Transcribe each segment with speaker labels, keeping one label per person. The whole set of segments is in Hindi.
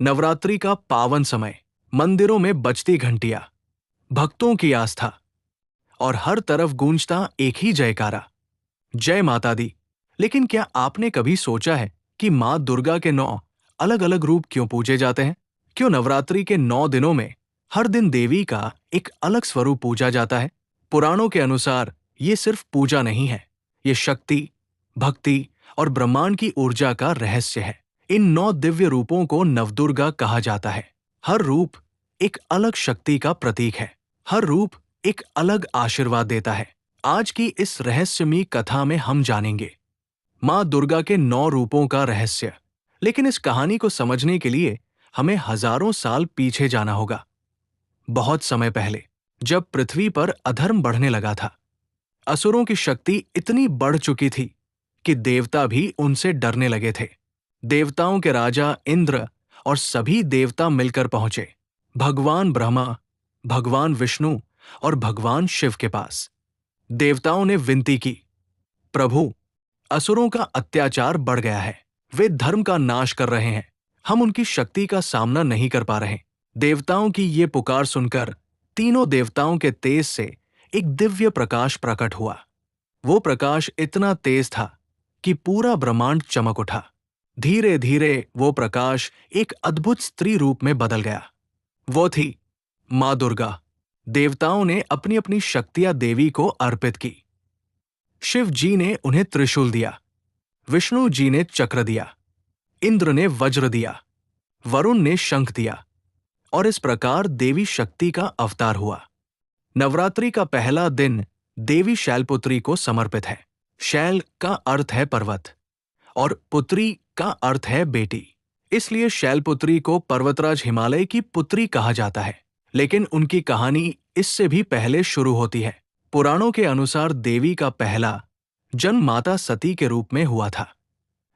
Speaker 1: नवरात्रि का पावन समय, मंदिरों में बजती घंटियां, भक्तों की आस्था और हर तरफ गूंजता एक ही जयकारा, जय माता दी। लेकिन क्या आपने कभी सोचा है कि मां दुर्गा के 9 अलग अलग रूप क्यों पूजे जाते हैं? क्यों नवरात्रि के 9 दिनों में हर दिन देवी का एक अलग स्वरूप पूजा जाता है? पुराणों के अनुसार ये सिर्फ पूजा नहीं है, ये शक्ति, भक्ति और ब्रह्मांड की ऊर्जा का रहस्य है। इन 9 दिव्य रूपों को नवदुर्गा कहा जाता है। हर रूप एक अलग शक्ति का प्रतीक है। हर रूप एक अलग आशीर्वाद देता है। आज की इस रहस्यमयी कथा में हम जानेंगे मां दुर्गा के 9 रूपों का रहस्य। लेकिन इस कहानी को समझने के लिए हमें हजारों साल पीछे जाना होगा। बहुत समय पहले, जब पृथ्वी पर अधर्म बढ़ने लगा था, असुरों की शक्ति इतनी बढ़ चुकी थी कि देवता भी उनसे डरने लगे थे। देवताओं के राजा इंद्र और सभी देवता मिलकर पहुंचे भगवान ब्रह्मा, भगवान विष्णु और भगवान शिव के पास। देवताओं ने विनती की, प्रभु, असुरों का अत्याचार बढ़ गया है, वे धर्म का नाश कर रहे हैं, हम उनकी शक्ति का सामना नहीं कर पा रहे। देवताओं की ये पुकार सुनकर तीनों देवताओं के तेज से एक दिव्य प्रकाश प्रकट हुआ। वो प्रकाश इतना तेज था कि पूरा ब्रह्मांड चमक उठा। धीरे धीरे वो प्रकाश एक अद्भुत स्त्री रूप में बदल गया। वो थी मां दुर्गा। देवताओं ने अपनी अपनी शक्तियां देवी को अर्पित की। शिव जी ने उन्हें त्रिशूल दिया, विष्णु जी ने चक्र दिया, इंद्र ने वज्र दिया, वरुण ने शंख दिया और इस प्रकार देवी शक्ति का अवतार हुआ। नवरात्रि का पहला दिन देवी शैलपुत्री को समर्पित है। शैल का अर्थ है पर्वत और पुत्री का अर्थ है बेटी, इसलिए शैलपुत्री को पर्वतराज हिमालय की पुत्री कहा जाता है। लेकिन उनकी कहानी इससे भी पहले शुरू होती है। पुराणों के अनुसार देवी का पहला जन्म माता सती के रूप में हुआ था।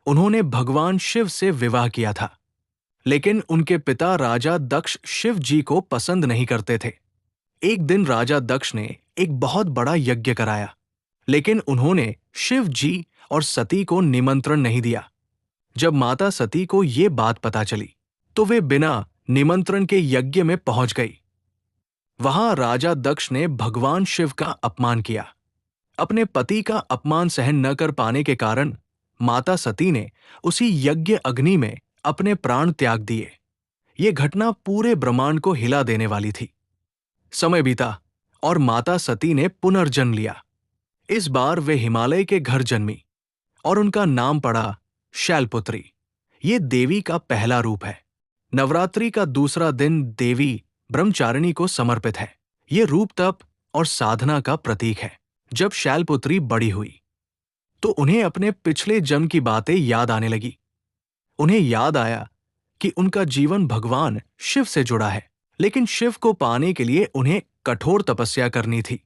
Speaker 1: उन्होंने भगवान शिव से विवाह किया था, लेकिन उनके पिता राजा दक्ष शिव जी को पसंद नहीं करते थे। एक दिन राजा दक्ष ने एक बहुत बड़ा यज्ञ कराया, लेकिन उन्होंने शिव जी और सती को निमंत्रण नहीं दिया। जब माता सती को ये बात पता चली, तो वे बिना निमंत्रण के यज्ञ में पहुंच गई। वहां राजा दक्ष ने भगवान शिव का अपमान किया। अपने पति का अपमान सहन न कर पाने के कारण माता सती ने उसी यज्ञ अग्नि में अपने प्राण त्याग दिए। ये घटना पूरे ब्रह्मांड को हिला देने वाली थी। समय बीता और माता सती ने पुनर्जन्म लिया। इस बार वे हिमालय के घर जन्मी और उनका नाम पड़ा शैलपुत्री। ये देवी का पहला रूप है। नवरात्रि का दूसरा दिन देवी ब्रह्मचारिणी को समर्पित है। ये रूप तप और साधना का प्रतीक है। जब शैलपुत्री बड़ी हुई, तो उन्हें अपने पिछले जन्म की बातें याद आने लगी। उन्हें याद आया कि उनका जीवन भगवान शिव से जुड़ा है, लेकिन शिव को पाने के लिए उन्हें कठोर तपस्या करनी थी।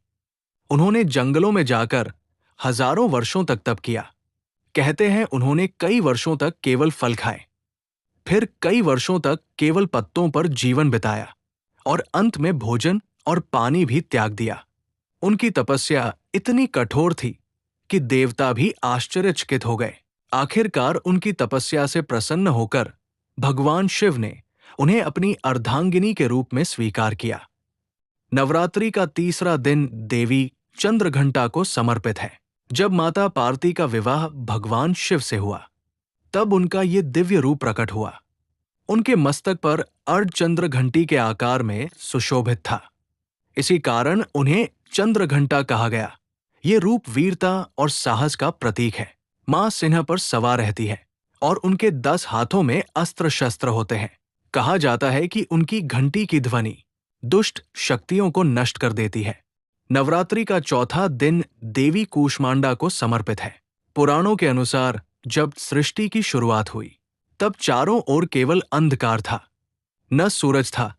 Speaker 1: उन्होंने जंगलों में जाकर हजारों वर्षों तक तप किया। कहते हैं उन्होंने कई वर्षों तक केवल फल खाए, फिर कई वर्षों तक केवल पत्तों पर जीवन बिताया और अंत में भोजन और पानी भी त्याग दिया। उनकी तपस्या इतनी कठोर थी कि देवता भी आश्चर्यचकित हो गए। आखिरकार उनकी तपस्या से प्रसन्न होकर भगवान शिव ने उन्हें अपनी अर्धांगिनी के रूप में स्वीकार किया। नवरात्रि का तीसरा दिन देवी चंद्रघंटा को समर्पित है। जब माता पार्वती का विवाह भगवान शिव से हुआ, तब उनका ये दिव्य रूप प्रकट हुआ। उनके मस्तक पर अर्धचंद्र घंटी के आकार में सुशोभित था। इसी कारण उन्हें चंद्रघंटा कहा गया। ये रूप वीरता और साहस का प्रतीक है। मां सिंह पर सवार रहती है और उनके 10 हाथों में अस्त्र शस्त्र होते हैं। कहा जाता है कि उनकी घंटी की ध्वनि दुष्ट शक्तियों को नष्ट कर देती है। नवरात्रि का चौथा दिन देवी कूष्मांडा को समर्पित है। पुराणों के अनुसार जब सृष्टि की शुरुआत हुई, तब चारों ओर केवल अंधकार था। न सूरज था,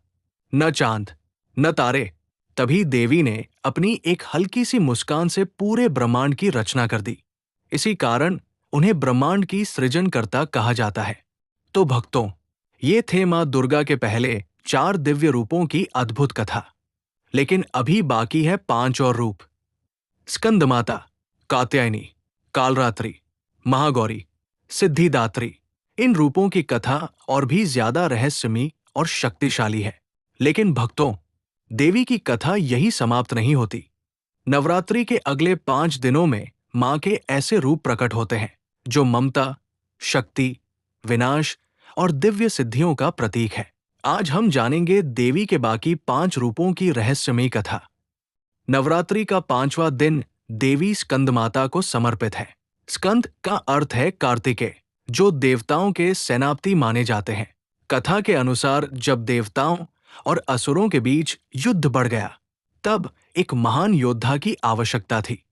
Speaker 1: न चांद, न तारे। तभी देवी ने अपनी एक हल्की सी मुस्कान से पूरे ब्रह्मांड की रचना कर दी। इसी कारण उन्हें ब्रह्मांड की सृजनकर्ता कहा जाता है। तो भक्तों, ये थे मां दुर्गा के पहले 4 दिव्य रूपों की अद्भुत कथा। लेकिन अभी बाकी है 5 और रूप। स्कंदमाता, कात्यायनी, कालरात्रि, महागौरी, सिद्धिदात्री। इन रूपों की कथा और भी ज्यादा रहस्यमयी और शक्तिशाली है। लेकिन भक्तों, देवी की कथा यही समाप्त नहीं होती। नवरात्रि के अगले 5 दिनों में मां के ऐसे रूप प्रकट होते हैं जो ममता, शक्ति, विनाश और दिव्य सिद्धियों का प्रतीक है। आज हम जानेंगे देवी के बाकी 5 रूपों की रहस्यमयी कथा। नवरात्रि का 5वां दिन देवी स्कंदमाता को समर्पित है। स्कंद का अर्थ है कार्तिकेय, जो देवताओं के सेनापति माने जाते हैं। कथा के अनुसार जब देवताओं और असुरों के बीच युद्ध बढ़ गया, तब एक महान योद्धा की आवश्यकता थी।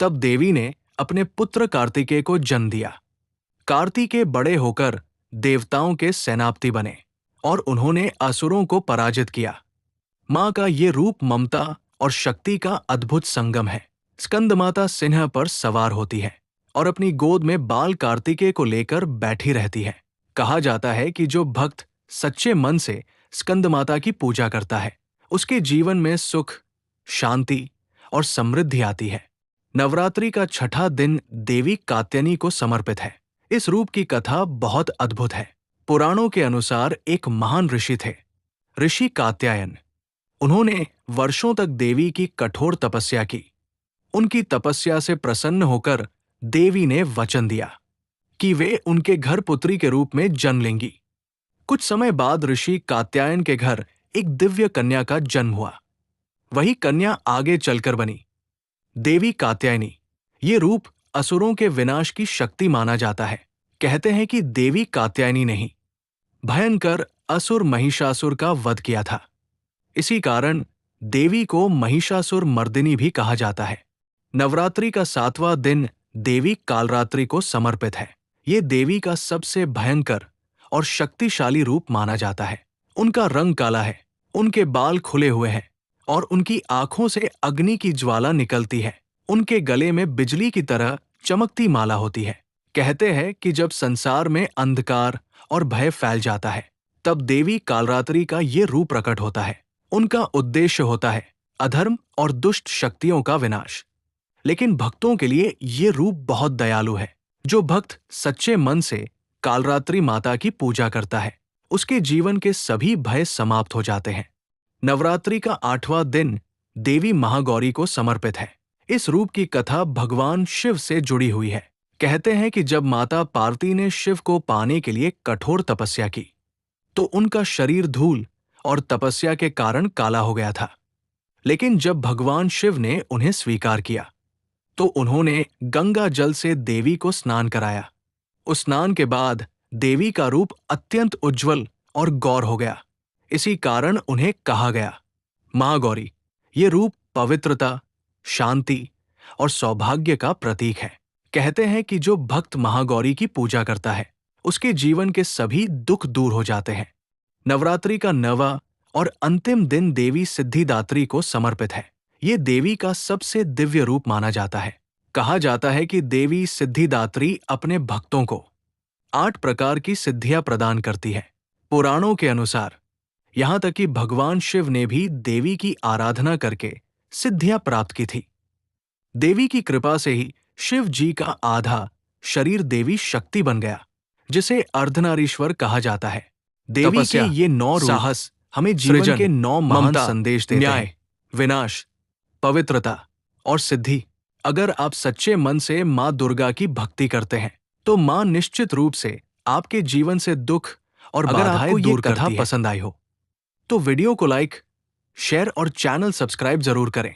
Speaker 1: तब देवी ने अपने पुत्र कार्तिकेय को जन्म दिया। कार्तिकेय बड़े होकर देवताओं के सेनापति बने और उन्होंने असुरों को पराजित किया। मां का ये रूप ममता और शक्ति का अद्भुत संगम है। स्कंदमाता सिंह पर सवार होती है और अपनी गोद में बाल कार्तिकेय को लेकर बैठी रहती है। कहा जाता है कि जो भक्त सच्चे मन से स्कंदमाता की पूजा करता है, उसके जीवन में सुख, शांति और समृद्धि आती है। नवरात्रि का 6ठा दिन देवी कात्यायनी को समर्पित है। इस रूप की कथा बहुत अद्भुत है। पुराणों के अनुसार एक महान ऋषि थे, ऋषि कात्यायन। उन्होंने वर्षों तक देवी की कठोर तपस्या की। उनकी तपस्या से प्रसन्न होकर देवी ने वचन दिया कि वे उनके घर पुत्री के रूप में जन्म लेंगी। कुछ समय बाद ऋषि कात्यायन के घर एक दिव्य कन्या का जन्म हुआ। वही कन्या आगे चलकर बनी देवी कात्यायनी। ये रूप असुरों के विनाश की शक्ति माना जाता है। कहते हैं कि देवी कात्यायनी ने ही भयंकर असुर महिषासुर का वध किया था। इसी कारण देवी को महिषासुर मर्दिनी भी कहा जाता है। नवरात्रि का 7वां दिन देवी कालरात्रि को समर्पित है। ये देवी का सबसे भयंकर और शक्तिशाली रूप माना जाता है। उनका रंग काला है, उनके बाल खुले हुए हैं और उनकी आंखों से अग्नि की ज्वाला निकलती है। उनके गले में बिजली की तरह चमकती माला होती है। कहते हैं कि जब संसार में अंधकार और भय फैल जाता है, तब देवी कालरात्रि का ये रूप प्रकट होता है। उनका उद्देश्य होता है अधर्म और दुष्ट शक्तियों का विनाश। लेकिन भक्तों के लिए ये रूप बहुत दयालु है। जो भक्त सच्चे मन से कालरात्रि माता की पूजा करता है, उसके जीवन के सभी भय समाप्त हो जाते हैं। नवरात्रि का 8वां दिन देवी महागौरी को समर्पित है। इस रूप की कथा भगवान शिव से जुड़ी हुई है। कहते हैं कि जब माता पार्वती ने शिव को पाने के लिए कठोर तपस्या की, तो उनका शरीर धूल और तपस्या के कारण काला हो गया था। लेकिन जब भगवान शिव ने उन्हें स्वीकार किया, तो उन्होंने गंगा जल से देवी को स्नान कराया। उस स्नान के बाद देवी का रूप अत्यंत उज्जवल और गौर हो गया। इसी कारण उन्हें कहा गया महागौरी। ये रूप पवित्रता, शांति और सौभाग्य का प्रतीक है। कहते हैं कि जो भक्त महागौरी की पूजा करता है, उसके जीवन के सभी दुख दूर हो जाते हैं। नवरात्रि का 9वां और अंतिम दिन देवी सिद्धिदात्री को समर्पित है। ये देवी का सबसे दिव्य रूप माना जाता है। कहा जाता है कि देवी सिद्धिदात्री अपने भक्तों को 8 प्रकार की सिद्धियां प्रदान करती है। पुराणों के अनुसार यहां तक कि भगवान शिव ने भी देवी की आराधना करके सिद्धियां प्राप्त की थी। देवी की कृपा से ही शिव जी का आधा शरीर देवी शक्ति बन गया, जिसे अर्धनारीश्वर कहा जाता है। देवी के ये 9 रूप साहस हमें जीवन के 9 महान संदेश देते हैं: न्याय, विनाश, पवित्रता और सिद्धि। अगर आप सच्चे मन से मां दुर्गा की भक्ति करते हैं, तो मां निश्चित रूप से आपके जीवन से दुख और बाधाएं दूर करती है। पसंद आई हो तो वीडियो को लाइक, शेयर और चैनल सब्सक्राइब जरूर करें।